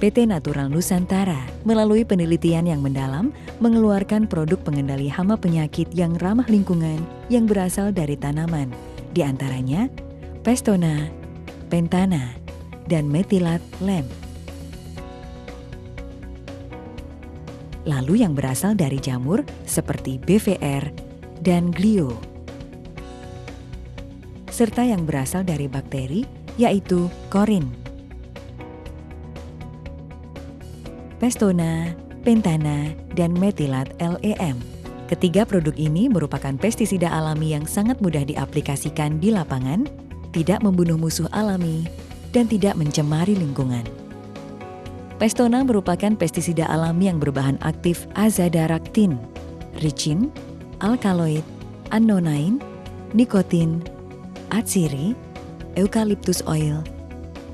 PT Natural Nusantara melalui penelitian yang mendalam mengeluarkan produk pengendali hama penyakit yang ramah lingkungan yang berasal dari tanaman, di antaranya Pestona, Pentana, dan Methylat Lem. Lalu yang berasal dari jamur seperti BVR dan Glio. Serta yang berasal dari bakteri yaitu Korin. Pestona, Pentana, dan Methylat Lem. Ketiga produk ini merupakan pestisida alami yang sangat mudah diaplikasikan di lapangan, tidak membunuh musuh alami, dan tidak mencemari lingkungan. Pestona merupakan pestisida alami yang berbahan aktif azadirachtin, ricin, alkaloid, annonain, nikotin, atsiri, eucalyptus oil,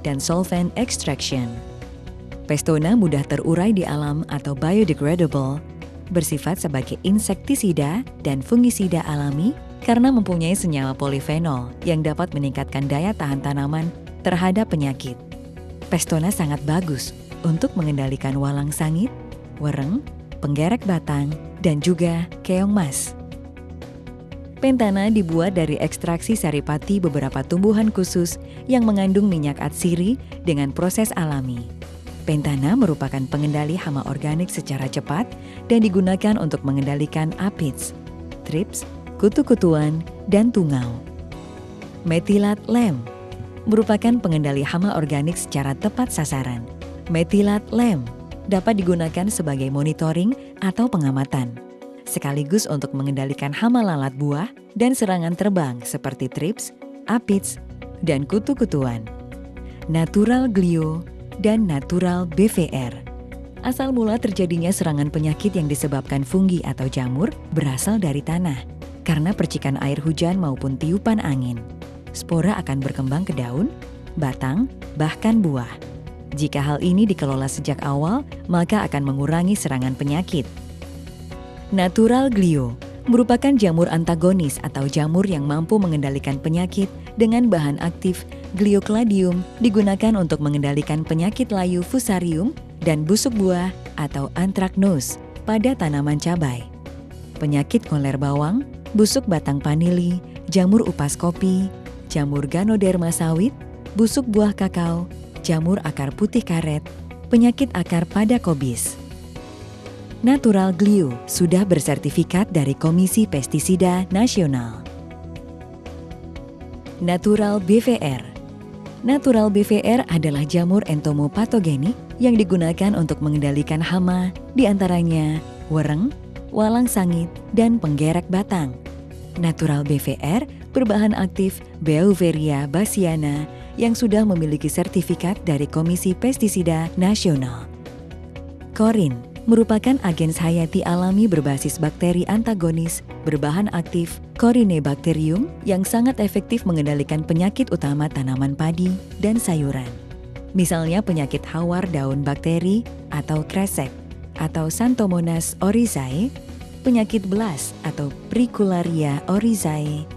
dan solvent extraction. Pestona mudah terurai di alam atau biodegradable, bersifat sebagai insektisida dan fungisida alami karena mempunyai senyawa polifenol yang dapat meningkatkan daya tahan tanaman terhadap penyakit. Pestona sangat bagus untuk mengendalikan walang sangit, wereng, penggerek batang, dan juga keong mas. Pentana dibuat dari ekstraksi saripati beberapa tumbuhan khusus yang mengandung minyak atsiri dengan proses alami. Pentana merupakan pengendali hama organik secara cepat dan digunakan untuk mengendalikan aphids, thrips, kutu-kutuan, dan tungau. Methylat Lem merupakan pengendali hama organik secara tepat sasaran. Methylat Lem dapat digunakan sebagai monitoring atau pengamatan, sekaligus untuk mengendalikan hama lalat buah dan serangan terbang seperti thrips, aphids, dan kutu-kutuan. Natural Glio dan Natural BVR. Asal mula terjadinya serangan penyakit yang disebabkan fungi atau jamur berasal dari tanah. Karena percikan air hujan maupun tiupan angin, spora akan berkembang ke daun, batang, bahkan buah. Jika hal ini dikelola sejak awal, maka akan mengurangi serangan penyakit. Natural Glio merupakan jamur antagonis atau jamur yang mampu mengendalikan penyakit dengan bahan aktif Gliocladium, digunakan untuk mengendalikan penyakit layu fusarium dan busuk buah atau anthracnose pada tanaman cabai. Penyakit koler bawang, busuk batang vanili, jamur upas kopi, jamur Ganoderma sawit, busuk buah kakao, jamur akar putih karet, penyakit akar pada kobis. Natural Glio sudah bersertifikat dari Komisi Pestisida Nasional. Natural BVR. Natural BVR adalah jamur entomopatogenik yang digunakan untuk mengendalikan hama, di antaranya wereng, walang sangit, dan penggerek batang. Natural BVR berbahan aktif Beauveria bassiana yang sudah memiliki sertifikat dari Komisi Pestisida Nasional. Korin merupakan agen hayati alami berbasis bakteri antagonis berbahan aktif Corynebacterium yang sangat efektif mengendalikan penyakit utama tanaman padi dan sayuran. Misalnya penyakit hawar daun bakteri atau kresek atau Xanthomonas oryzae, penyakit belas atau Pricularia oryzae,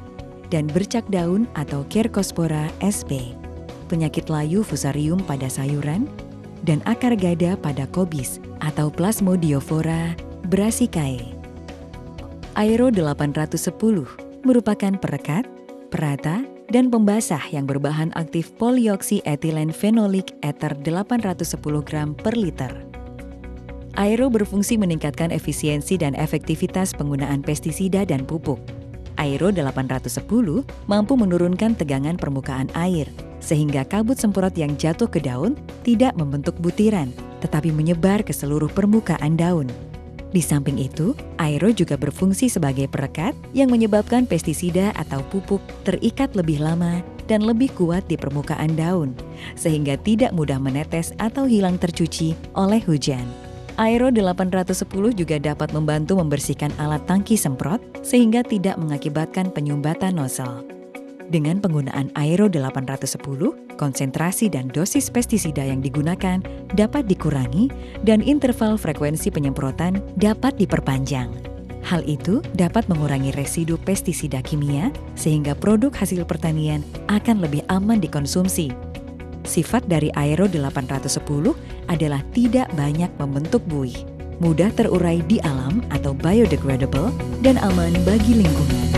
dan bercak daun atau Cercospora sp, penyakit layu fusarium pada sayuran, dan akar gada pada kobis atau Plasmodioflora brassicae. Aero 810 merupakan perekat, perata, dan pembasah yang berbahan aktif polioksietilen fenolik ether 810 gram per liter. Aero berfungsi meningkatkan efisiensi dan efektivitas penggunaan pestisida dan pupuk. Aero 810 mampu menurunkan tegangan permukaan air, sehingga kabut semprot yang jatuh ke daun tidak membentuk butiran, tetapi menyebar ke seluruh permukaan daun. Di samping itu, aero juga berfungsi sebagai perekat yang menyebabkan pestisida atau pupuk terikat lebih lama dan lebih kuat di permukaan daun, sehingga tidak mudah menetes atau hilang tercuci oleh hujan. Aero 810 juga dapat membantu membersihkan alat tangki semprot sehingga tidak mengakibatkan penyumbatan nozzle. Dengan penggunaan Aero 810, konsentrasi dan dosis pestisida yang digunakan dapat dikurangi dan interval frekuensi penyemprotan dapat diperpanjang. Hal itu dapat mengurangi residu pestisida kimia sehingga produk hasil pertanian akan lebih aman dikonsumsi. Sifat dari Aero 810 adalah tidak banyak membentuk buih, mudah terurai di alam atau biodegradable, dan aman bagi lingkungan.